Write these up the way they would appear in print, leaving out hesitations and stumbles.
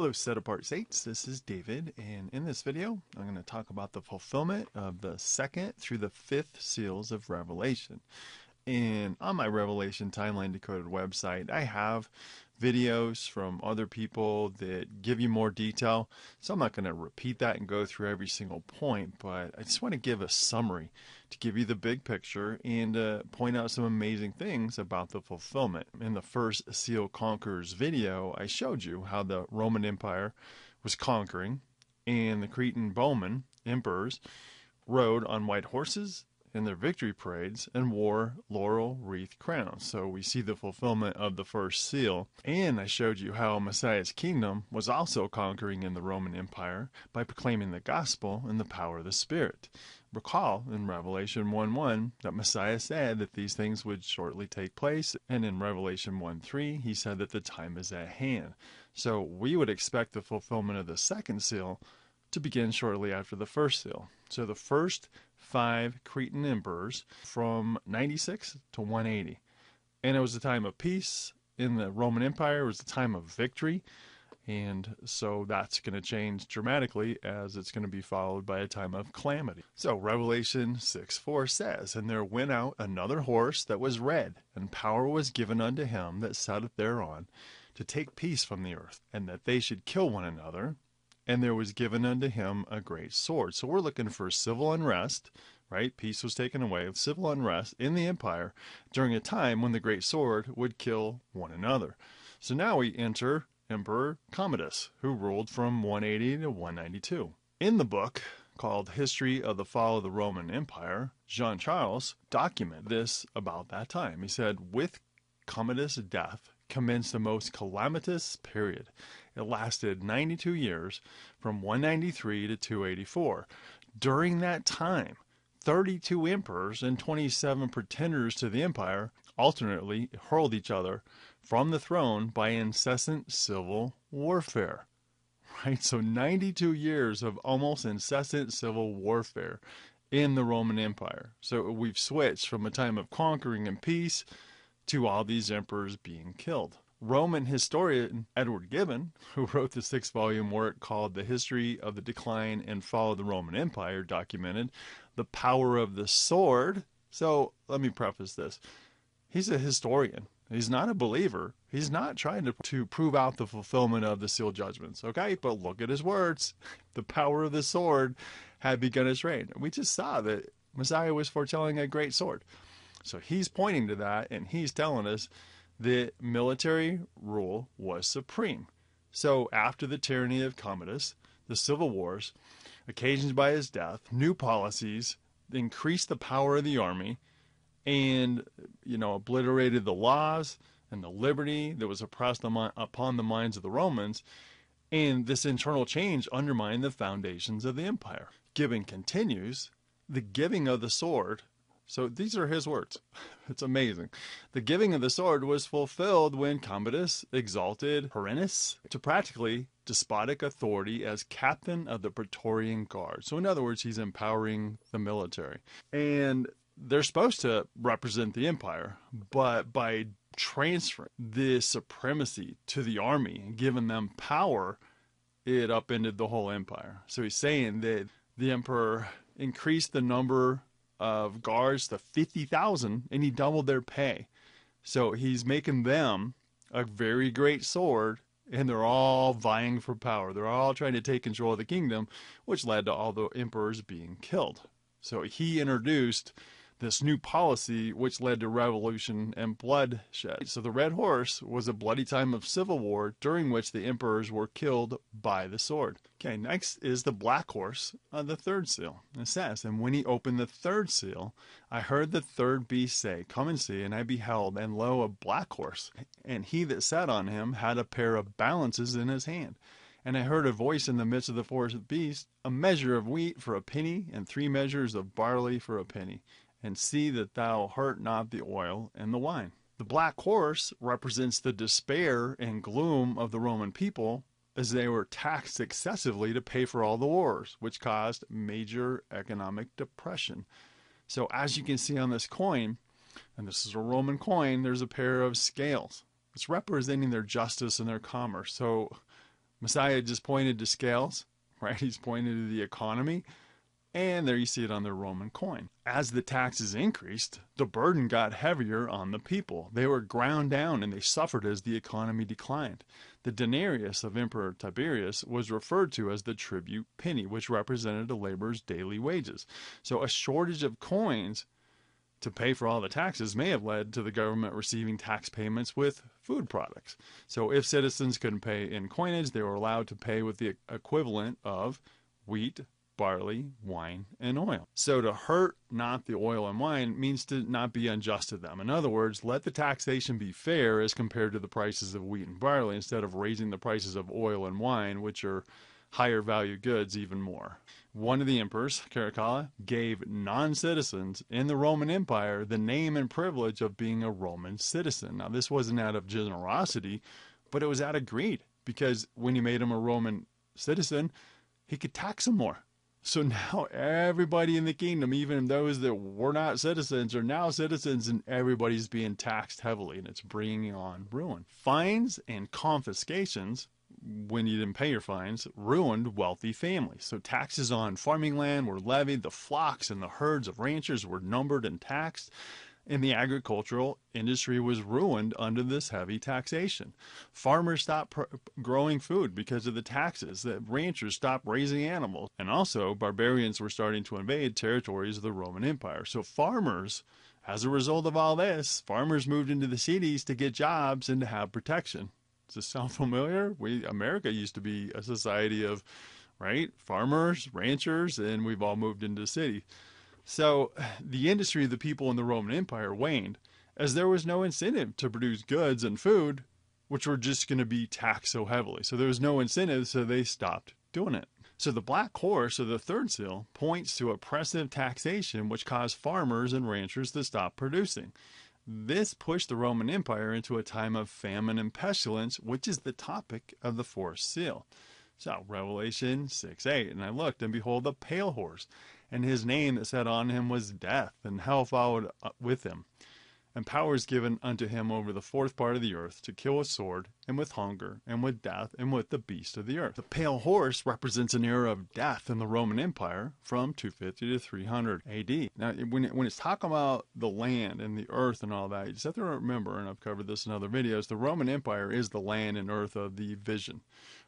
Hello, set apart saints. This is David, and in this video, I'm going to talk about the fulfillment of the second through the fifth seals of Revelation. And on my Revelation Timeline Decoded website, I have videos from other people that give you more detail. So I'm not going to repeat that and go through every single point, but I just want to give a summary to give you the big picture and point out some amazing things about the fulfillment. In the first Seal Conquerors video, I showed you how the Roman Empire was conquering, and the Cretan bowmen, emperors, rode on white horses in their victory parades and wore laurel wreath crowns. So we see the fulfillment of the first seal. And I showed you how Messiah's kingdom was also conquering in the Roman Empire by proclaiming the gospel and the power of the Spirit. Recall in Revelation 1:1 that Messiah said that these things would shortly take place, and in Revelation 1:3 he said that the time is at hand. So we would expect the fulfillment of the second seal to begin shortly after the first seal. So the first 5 Cretan emperors from 96 to 180. And it was a time of peace in the Roman Empire. It was a time of victory. And so that's going to change dramatically as it's going to be followed by a time of calamity. So Revelation 6:4 says, "And there went out another horse that was red, and power was given unto him that satteth thereon, to take peace from the earth, and that they should kill one another. And there was given unto him a great sword." So we're looking for civil unrest, right? Peace was taken away, civil unrest in the empire during a time when the great sword would kill one another. So now we enter Emperor Commodus, who ruled from 180 to 192. In the book called History of the Fall of the Roman Empire, Jean Charles documented this about that time. He said, "With Commodus' death commenced the most calamitous period. It lasted 92 years, from 193 to 284. During that time, 32 emperors and 27 pretenders to the empire alternately hurled each other from the throne by incessant civil warfare." Right? So 92 years of almost incessant civil warfare in the Roman Empire. So we've switched from a time of conquering and peace to all these emperors being killed. Roman historian Edward Gibbon, who wrote the 6-volume work called The History of the Decline and Fall of the Roman Empire, documented the power of the sword. So let me preface this. He's a historian. He's not a believer. He's not trying to prove out the fulfillment of the seal judgments, okay? But look at his words. The power of the sword had begun its reign. We just saw that Messiah was foretelling a great sword. So he's pointing to that, and he's telling us that military rule was supreme. So after the tyranny of Commodus, the civil wars occasioned by his death, new policies increased the power of the army and, obliterated the laws and the liberty that was oppressed upon the minds of the Romans. And this internal change undermined the foundations of the empire. Gibbon continues, "The giving of the sword," so these are his words. It's amazing. "The giving of the sword was fulfilled when Commodus exalted Herennius to practically despotic authority as captain of the Praetorian Guard." So in other words, he's empowering the military. And they're supposed to represent the empire, but by transferring this supremacy to the army and giving them power, it upended the whole empire. So he's saying that the emperor increased the number of guards to 50,000, and he doubled their pay. So he's making them a very great sword, and they're all vying for power. They're all trying to take control of the kingdom, which led to all the emperors being killed. So he introduced this new policy, which led to revolution and bloodshed. So the Red Horse was a bloody time of civil war during which the emperors were killed by the sword. Okay, next is the Black Horse on the third seal. It says, "And when he opened the third seal, I heard the third beast say, Come and see, and I beheld, and lo, a black horse. And he that sat on him had a pair of balances in his hand. And I heard a voice in the midst of the fourth beast, a measure of wheat for a penny, and 3 measures of barley for a penny. And see that thou hurt not the oil and the wine." The black horse represents the despair and gloom of the Roman people as they were taxed excessively to pay for all the wars, which caused major economic depression. So as you can see on this coin, and this is a Roman coin, there's a pair of scales. It's representing their justice and their commerce. So Messiah just pointed to scales, right? He's pointed to the economy. And there you see it on the Roman coin. As the taxes increased, the burden got heavier on the people. They were ground down and they suffered as the economy declined. The denarius of Emperor Tiberius was referred to as the tribute penny, which represented a laborer's daily wages. So a shortage of coins to pay for all the taxes may have led to the government receiving tax payments with food products. So if citizens couldn't pay in coinage, they were allowed to pay with the equivalent of wheat, barley, wine, and oil. So to hurt not the oil and wine means to not be unjust to them. In other words, let the taxation be fair as compared to the prices of wheat and barley instead of raising the prices of oil and wine, which are higher value goods, even more. One of the emperors, Caracalla, gave non-citizens in the Roman Empire the name and privilege of being a Roman citizen. Now, this wasn't out of generosity, but it was out of greed, because when he made him a Roman citizen, he could tax them more. So now everybody in the kingdom, even those that were not citizens, are now citizens, and everybody's being taxed heavily, and it's bringing on ruin. Fines and confiscations, when you didn't pay your fines, ruined wealthy families. So taxes on farming land were levied, the flocks and the herds of ranchers were numbered and taxed, and the agricultural industry was ruined under this heavy taxation. Farmers stopped growing food because of the taxes. The ranchers stopped raising animals. And also, barbarians were starting to invade territories of the Roman Empire. So farmers, as a result of all this, farmers moved into the cities to get jobs and to have protection. Does this sound familiar? America used to be a society of, right, farmers, ranchers, and we've all moved into the city. So the industry of the people in the Roman Empire waned, as there was no incentive to produce goods and food, which were just going to be taxed so heavily. So there was no incentive, so they stopped doing it. So the black horse, or the third seal, points to oppressive taxation, which caused farmers and ranchers to stop producing. This pushed the Roman Empire into a time of famine and pestilence, which is the topic of the fourth seal. So Revelation 6:8, and I looked, and behold, a pale horse, and his name that sat on him was Death, and hell followed with him. And power is given unto him over the fourth part of the earth, to kill with sword, and with hunger, and with death, and with the beast of the earth. The pale horse represents an era of death in the Roman Empire from 250 to 300 AD. Now, when it's talking about the land and the earth and all that, you just have to remember, and I've covered this in other videos, the Roman Empire is the land and earth of the vision.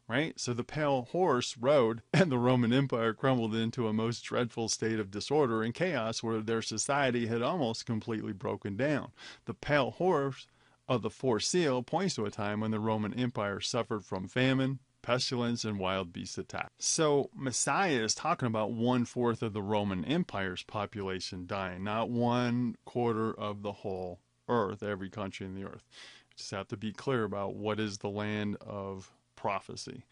Right? So the pale horse rode, and the Roman Empire crumbled into a most dreadful state of disorder and chaos where their society had almost completely broken down. The pale horse of the fourth seal points to a time when the Roman Empire suffered from famine, pestilence, and wild beast attack. So Messiah is talking about 1/4 of the Roman Empire's population dying, not 1/4 of the whole earth, every country in the earth. You just have to be clear about what is the land of prophecy.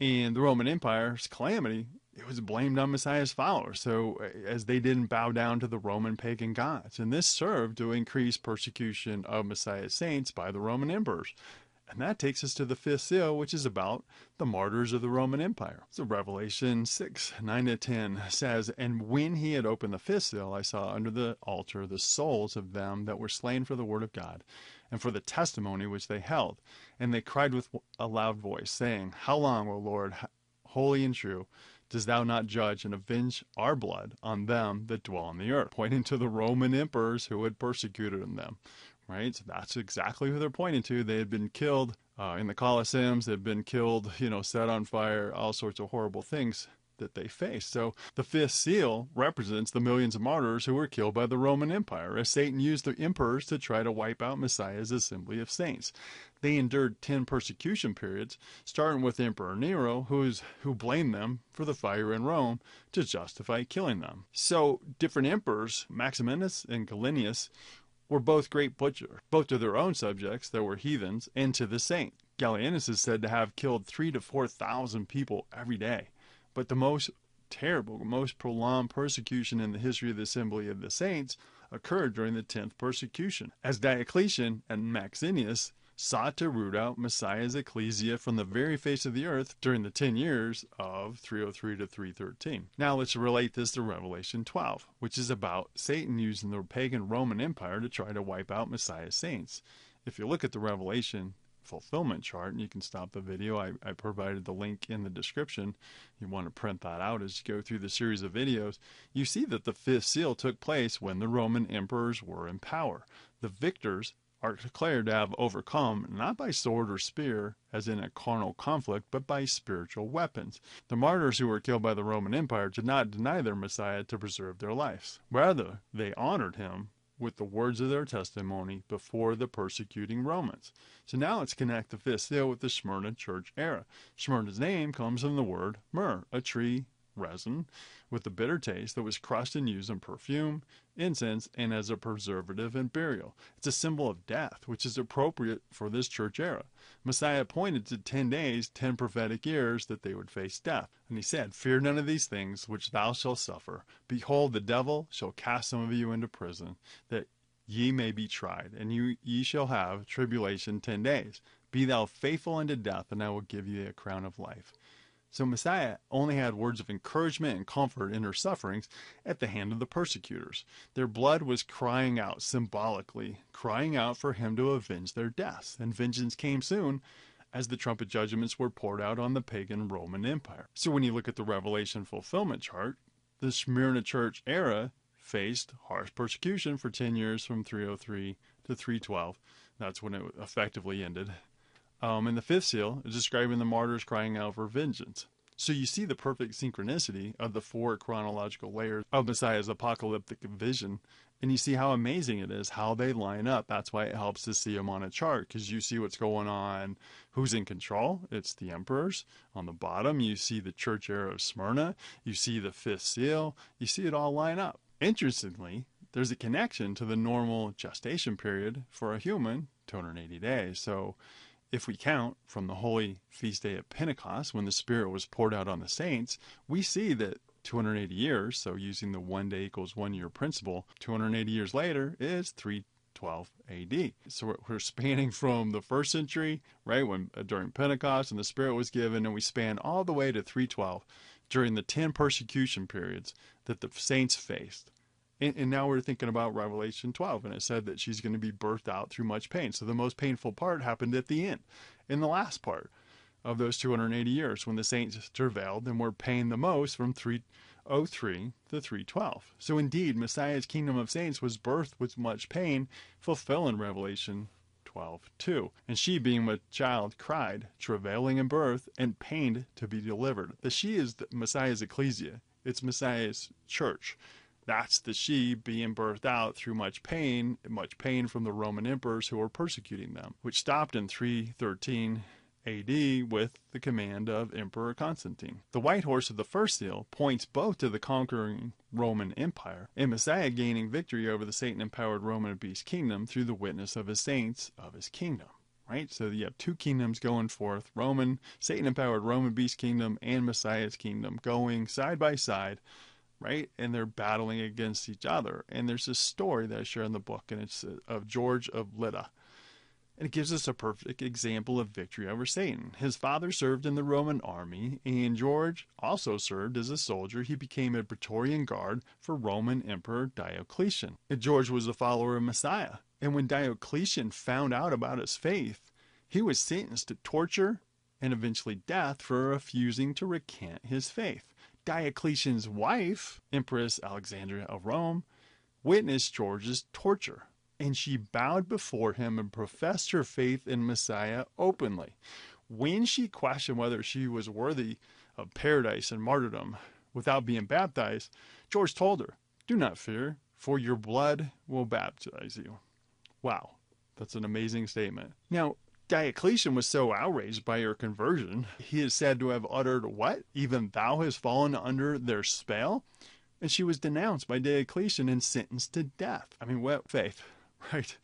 And the Roman Empire's calamity, it was blamed on Messiah's followers, so as they didn't bow down to the Roman pagan gods. And this served to increase persecution of Messiah's saints by the Roman emperors. And that takes us to the fifth seal, which is about the martyrs of the Roman Empire. So Revelation 6:9-10 says, And when he had opened the fifth seal, I saw under the altar the souls of them that were slain for the word of God, and for the testimony which they held. And they cried with a loud voice, saying, How long, O Lord, holy and true, dost thou not judge and avenge our blood on them that dwell on the earth? Pointing to the Roman emperors who had persecuted them. Right? So that's exactly who they're pointing to. They had been killed in the Colosseums. They'd been killed, set on fire, all sorts of horrible things that they faced. So the fifth seal represents the millions of martyrs who were killed by the Roman Empire, as Satan used the emperors to try to wipe out Messiah's assembly of saints. They endured 10 persecution periods, starting with Emperor Nero, who blamed them for the fire in Rome to justify killing them. So different emperors, Maximinus and Gallienus, were both great butchers, both to their own subjects that were heathens and to the saint. Gallienus is said to have killed 3,000 to 4,000 people every day. But the most terrible, most prolonged persecution in the history of the Assembly of the Saints occurred during the 10th persecution, as Diocletian and Maxinius sought to root out Messiah's ecclesia from the very face of the earth during the 10 years of 303 to 313. Now let's relate this to Revelation 12, which is about Satan using the pagan Roman Empire to try to wipe out Messiah's saints. If you look at the Revelation fulfillment chart, and you can stop the video. I provided the link in the description. You want to print that out as you go through the series of videos. You see that the fifth seal took place when the Roman emperors were in power. The victors are declared to have overcome, not by sword or spear, as in a carnal conflict, but by spiritual weapons. The martyrs who were killed by the Roman Empire did not deny their Messiah to preserve their lives. Rather, they honored him with the words of their testimony before the persecuting Romans. So now let's connect the fifth seal with the Smyrna church era. Smyrna's name comes from the word myrrh, a tree resin with a bitter taste that was crushed and used in perfume, incense, and as a preservative and burial. It's a symbol of death, which is appropriate for this church era. Messiah pointed to 10 days, 10 prophetic years that they would face death. And he said, "Fear none of these things which thou shalt suffer. Behold, the devil shall cast some of you into prison, that ye may be tried, and ye shall have tribulation 10 days. Be thou faithful unto death, and I will give you a crown of life." So Messiah only had words of encouragement and comfort in her sufferings at the hand of the persecutors. Their blood was crying out symbolically, crying out for him to avenge their deaths. And vengeance came soon as the trumpet judgments were poured out on the pagan Roman Empire. So when you look at the Revelation fulfillment chart, the Smyrna church era faced harsh persecution for 10 years from 303 to 312. That's when it effectively ended. And the fifth seal is describing the martyrs crying out for vengeance. So you see the perfect synchronicity of the 4 chronological layers of Messiah's apocalyptic vision, and you see how amazing it is, how they line up. That's why it helps to see them on a chart, because you see what's going on, who's in control. It's the emperors. On the bottom, you see the church era of Smyrna. You see the fifth seal. You see it all line up. Interestingly, there's a connection to the normal gestation period for a human, 280 days. So if we count from the holy feast day of Pentecost, when the Spirit was poured out on the saints, we see that 280 years, so using the 1 day equals 1 year principle, 280 years later is 312 AD. So we're spanning from the first century, right, when during Pentecost and the Spirit was given, and we span all the way to 312 during the 10 persecution periods that the saints faced. And now we're thinking about Revelation 12, and it said that she's going to be birthed out through much pain. So the most painful part happened at the end, in the last part of those 280 years, when the saints travailed and were pained the most from 303 to 312. So indeed, Messiah's kingdom of saints was birthed with much pain, fulfilling Revelation 12:2. And she, being a child, cried, travailing in birth, and pained to be delivered. The she is the Messiah's ecclesia. It's Messiah's church. That's the she being birthed out through much pain from the Roman emperors who were persecuting them, which stopped in 313 AD with the command of Emperor Constantine. The white horse of the first seal points both to the conquering Roman Empire and Messiah gaining victory over the Satan-empowered Roman beast kingdom through the witness of his saints of his kingdom. Right? So you have 2 kingdoms going forth, Satan-empowered Roman beast kingdom and Messiah's kingdom going side by side, right? And they're battling against each other. And there's this story that I share in the book, and it's of George of Lydda. And it gives us a perfect example of victory over Satan. His father served in the Roman army, and George also served as a soldier. He became a Praetorian guard for Roman Emperor Diocletian. And George was a follower of Messiah. And when Diocletian found out about his faith, he was sentenced to torture and eventually death for refusing to recant his faith. Diocletian's wife, Empress Alexandria of Rome, witnessed George's torture, and she bowed before him and professed her faith in Messiah openly. When she questioned whether she was worthy of paradise and martyrdom without being baptized, George told her, "Do not fear, for your blood will baptize you." Wow, that's an amazing statement. Now, Diocletian was so outraged by her conversion, he is said to have uttered, "What? Even thou hast fallen under their spell?" And she was denounced by Diocletian and sentenced to death. I mean, what faith, right?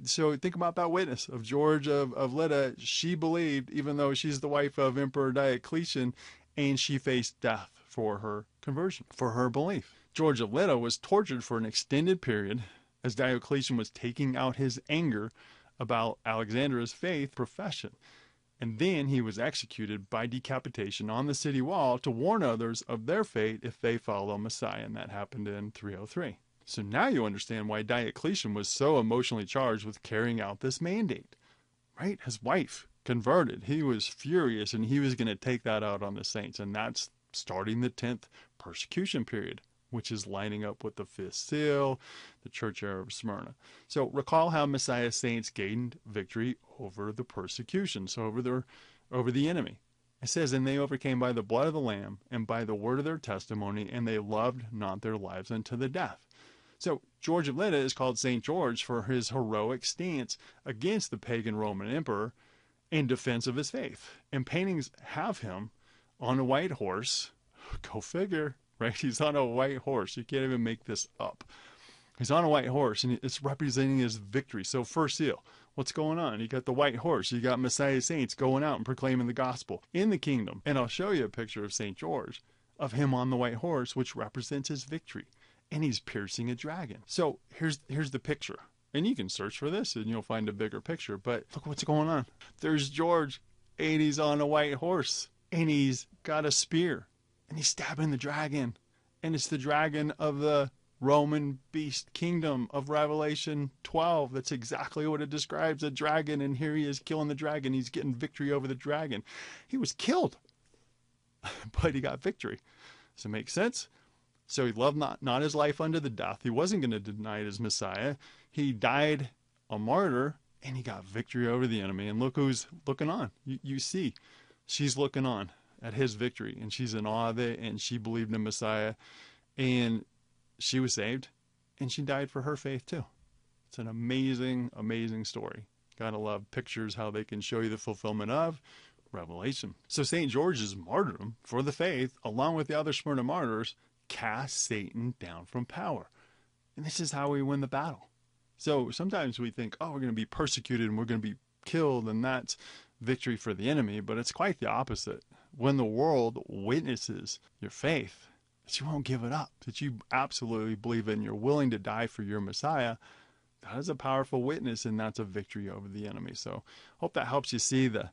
So think about that witness of George of Lydda. She believed, even though she's the wife of Emperor Diocletian, and she faced death for her conversion, for her belief. George of Lydda was tortured for an extended period as Diocletian was taking out his anger about Alexandra's faith profession. And then he was executed by decapitation on the city wall to warn others of their fate if they follow Messiah, and that happened in 303. So now you understand why Diocletian was so emotionally charged with carrying out this mandate. right? His wife converted. He was furious, and he was going to take that out on the saints. And that's starting the 10th persecution period, which is lining up with the 5th seal, the church era of Smyrna. So recall how Messiah's saints gained victory over the persecution, so over the enemy. It says, and they overcame by the blood of the Lamb and by the word of their testimony, and they loved not their lives unto the death. So George of Lydda is called St. George for his heroic stance against the pagan Roman emperor in defense of his faith. And paintings have him on a white horse. Go figure, right? He's on a white horse. You can't even make this up. He's on a white horse, and it's representing his victory. So first seal, what's going on? You got the white horse. You got Messiah's saints going out and proclaiming the gospel in the kingdom. And I'll show you a picture of St. George, of him on the white horse, which represents his victory. And he's piercing a dragon. So here's the picture. And you can search for this and you'll find a bigger picture. But look what's going on. There's George, and he's on a white horse. And he's got a spear. And he's stabbing the dragon. And it's the dragon of the Roman beast kingdom of Revelation 12. That's exactly what it describes, a dragon. And here he is killing the dragon. He's getting victory over the dragon. He was killed, but he got victory. Does it make sense? So he loved not his life unto the death. He wasn't going to deny his Messiah. He died a martyr, and he got victory over the enemy. And look who's looking on. You see, she's looking on at his victory, and she's in awe of it, and she believed in Messiah, and she was saved, and she died for her faith too. It's an amazing, amazing story. Gotta love pictures, how they can show you the fulfillment of Revelation. So St. George's martyrdom for the faith, along with the other Smyrna martyrs, cast Satan down from power. And this is how we win the battle. So sometimes we think, oh, we're going to be persecuted and we're going to be killed, and that's victory for the enemy. But it's quite the opposite. When the world witnesses your faith, that you won't give it up, that you absolutely believe it and you're willing to die for your Messiah, that is a powerful witness, and that's a victory over the enemy. So hope that helps you see the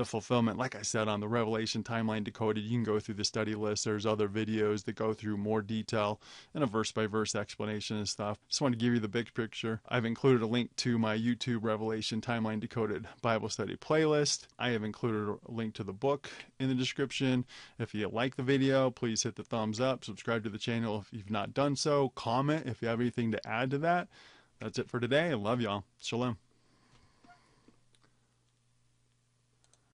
fulfillment. Like I said, on the Revelation Timeline Decoded, you can go through the study list. There's other videos that go through more detail and a verse-by-verse explanation and stuff. Just want to give you the big picture. I've included a link to my YouTube Revelation Timeline Decoded Bible Study playlist. I have included a link to the book in the description. If you like the video, please hit the thumbs up. Subscribe to the channel if you've not done so. Comment if you have anything to add to that. That's it for today. I love y'all. Shalom.